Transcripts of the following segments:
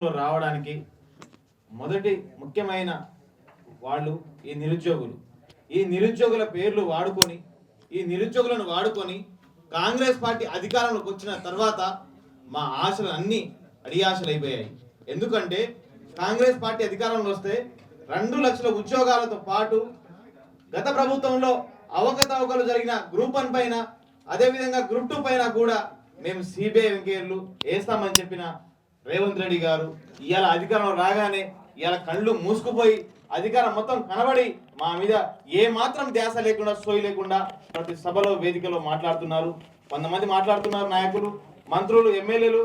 రావడానికి మొదటి ముఖ్యమైన వాళ్ళు ఈ నిరుద్యోగుల పేర్లు వాడుకొని ఈ నిరుద్యోగులను వాడుకొని కాంగ్రెస్ పార్టీ అధికారంలోకి వచ్చిన తర్వాత మా ఆశలు అన్నీ అడియాశలు అయిపోయాయి. ఎందుకంటే కాంగ్రెస్ పార్టీ అధికారంలో వస్తే 2 లక్షల ఉద్యోగాలతో పాటు గత ప్రభుత్వంలో అవకతవకలు జరిగిన గ్రూప్ 1 పైన అదేవిధంగా గ్రూప్ 2 పైన కూడా మేము సిబిఐ ఎంక్వైరీలు వేస్తామని చెప్పిన రేవంత్ రెడ్డి గారు ఇవాళ అధికారంలో రాగానే ఇవాళ కళ్ళు మూసుకుపోయి అధికారం మొత్తం కనబడి మా మీద ఏ మాత్రం ధ్యాస లేకుండా సోయి లేకుండా ప్రతి సభలో వేదికలో మాట్లాడుతున్నారు. కొంతమంది మాట్లాడుతున్నారు, నాయకులు, మంత్రులు, ఎమ్మెల్యేలు.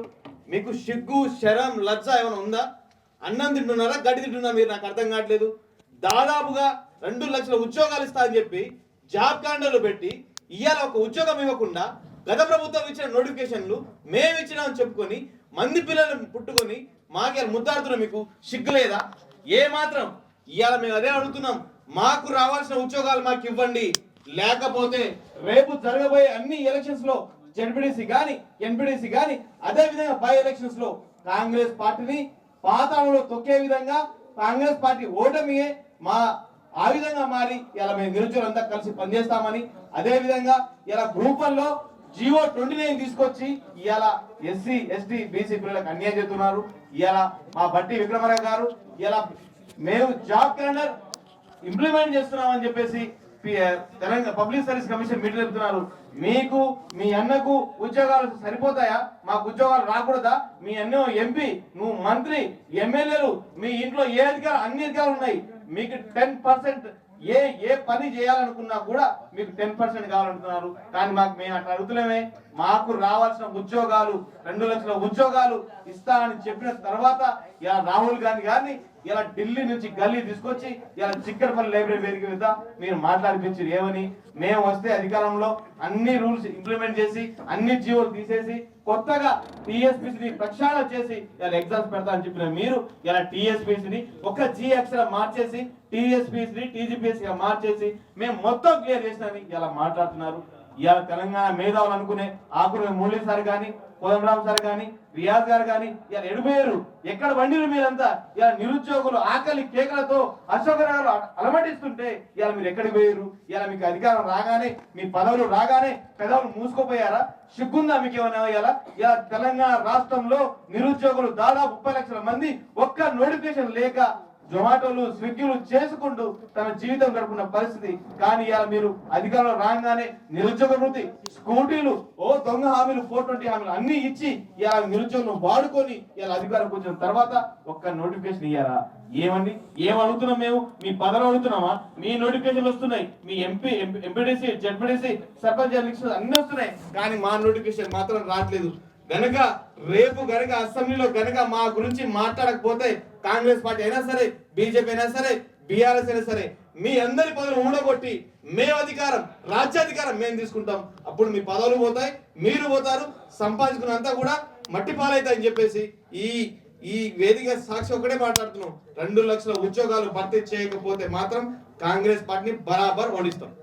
మీకు సిగ్గు, శరం, లజ్జ ఏమైనా ఉందా? అన్నం తింటున్నారా, గడ్డి తింటున్నారా? మీరు నాకు అర్థం కావట్లేదు. దాదాపుగా 2 లక్షల ఉద్యోగాలు ఇస్తా అని చెప్పి జాబ్ క్యాలెండర్లు పెట్టి ఇవాళ ఒక ఉద్యోగం ఇవ్వకుండా గత ప్రభుత్వం ఇచ్చిన నోటిఫికేషన్లు మేము ఇచ్చినామని చెప్పుకొని మంది పిల్లలను పుట్టుకొని మాకు ముద్దాడుతున్నాం. మీకు సిగ్గు లేదా? ఏ మాత్రం? ఇవాళ మేము అదే అడుగుతున్నాం, మాకు రావాల్సిన ఉద్యోగాలు మాకు ఇవ్వండి, లేకపోతే రేపు జరగబోయే అన్ని ఎలక్షన్స్ లో జెడ్పీటీసీ కానీ ఎన్పీటీసీ కానీ అదే విధంగా బై ఎలక్షన్స్ లో కాంగ్రెస్ పార్టీని పాతాళంలో తొక్కే విధంగా కాంగ్రెస్ పార్టీ ఓటమియే మా ఆయుధంగా మారి ఇలా మేము నిరుద్యోగులంతా కలిసి పనిచేస్తామని, అదే విధంగా ఇలా గ్రూప్ 1 లో జియో 29 తీసుకొచ్చి ఇవాళ ఎస్సీ ఎస్టీ బీసీ పిల్లలకు అన్యాయం చేస్తున్నారు. ఇవాళ మా బట్టి విక్రమారావు గారు ఇలా మేము జాబ్ క్యాలెండర్ ఇంప్లిమెంట్ చేస్తున్నామని చెప్పేసి Telangana public service commission meeting చెప్తున్నారు. మీకు మీ అన్నకు ఉద్యోగాలు సరిపోతాయా? మాకు ఉద్యోగాలు రాకూడదా? మీ అన్న ఎంపీ, నువ్వు మంత్రి, ఎమ్మెల్యేలు, మీ ఇంట్లో ఏ అధికారం, అన్ని అధికారులు ఉన్నాయి. మీకు 10% ఏ పని చేయాలనుకున్నా కూడా మీకు 10% కావాలంటున్నారు. కానీ మేము అట్లా అడుగుతున్నామే. మాకు రావాల్సిన ఉద్యోగాలు 2 లక్షల ఉద్యోగాలు ఇస్తా అని చెప్పిన తర్వాత ఇలా రాహుల్ గాంధీ గారిని ఇలా ఢిల్లీ నుంచి గల్లీ తీసుకొచ్చి ఇలా చిక్కడపల్లి లైబ్రరీ వేదిక మీద మీరు మాట్లాడిపించారు. ఏమని? మేము వస్తే అధికారంలో అన్ని రూల్స్ ఇంప్లిమెంట్ చేసి అన్ని జీవోలు తీసేసి కొత్తగా టీఎస్పీసీని ప్రక్షాళన చేసి ఇలా ఎగ్జామ్స్ పెడతా అని చెప్పిన మీరు ఇలా టీఎస్పీసీని ఒక జీ అక్షరం మార్చేసి టీఎస్పీసీని టీజీపీఎస్సీగా మార్చేసి మేము మొత్తం క్లియర్ చేసినని ఇలా మాట్లాడుతున్నారు. ఇవాళ తెలంగాణ మేధావులు అనుకునే ఆకుల మురళీ సార్ కానీ, కోదండరామ్ సార్ కానీ, రియాజ్ గారు కానీ ఇలా ఎడిపోయారు. ఎక్కడ వండిరు మీరంతా? ఇలా నిరుద్యోగులు ఆకలి కేకలతో అశోకరాలు అలమటిస్తుంటే ఇలా మీరు ఎక్కడికి పోయారు? ఇలా మీకు అధికారం రాగానే, మీ పదవులు రాగానే పెదవులు మూసుకోపోయారా? సిగ్గుందా మీకు ఏమైనా? ఇలా తెలంగాణ రాష్ట్రంలో నిరుద్యోగులు దాదాపు 30 లక్షల మంది ఒక్క నోటిఫికేషన్ లేక జొమాటోలు, స్విగ్గీలు చేసుకుంటూ తన జీవితం గడుపున్న పరిస్థితి. కానీ ఇలా మీరు అధికారంలో రాగానే నిరుద్యోగ వృత్తి, స్కూటీలు, దొంగ హామీలు, 420 హామీలు అన్ని ఇచ్చి ఇలా నిరుద్యోగం వాడుకొని ఇలా అధికారం వచ్చిన తర్వాత ఒక్క నోటిఫికేషన్ ఇయ్యారా? ఏమండి? ఏమడుగుతున్నాం మేము? మీ పదవులు అడుగుతున్నామా? మీ నోటిఫికేషన్లు వస్తున్నాయి, మీ ఎంపీడీసీ, జెడ్పీడీసీ, సర్పంచ్ ఎలక్షన్స్ అన్ని వస్తున్నాయి, కానీ మా నోటిఫికేషన్ మాత్రం రావట్లేదు. గనక రేపు గనక అసెంబ్లీలో గనక మా గురించి మాట్లాడకపోతే కాంగ్రెస్ పార్టీ అయినా సరే, బీజేపీ అయినా సరే, బీఆర్ఎస్ అయినా సరే, మీ అందరి పదవులు ఊడగొట్టి మేము అధికారం, రాజ్యాధికారం మేము తీసుకుంటాం. అప్పుడు మీ పదవులు పోతాయి, మీరు పోతారు, సంపాదించుకున్నంతా కూడా మట్టి పాలవుతాయని చెప్పేసి ఈ వేదిక సాక్షి ఒకటే మాట్లాడుతున్నాం. 2 లక్షల ఉద్యోగాలు భర్తీ చేయకపోతే మాత్రం కాంగ్రెస్ పార్టీని బరాబర్ ఓడిస్తాం.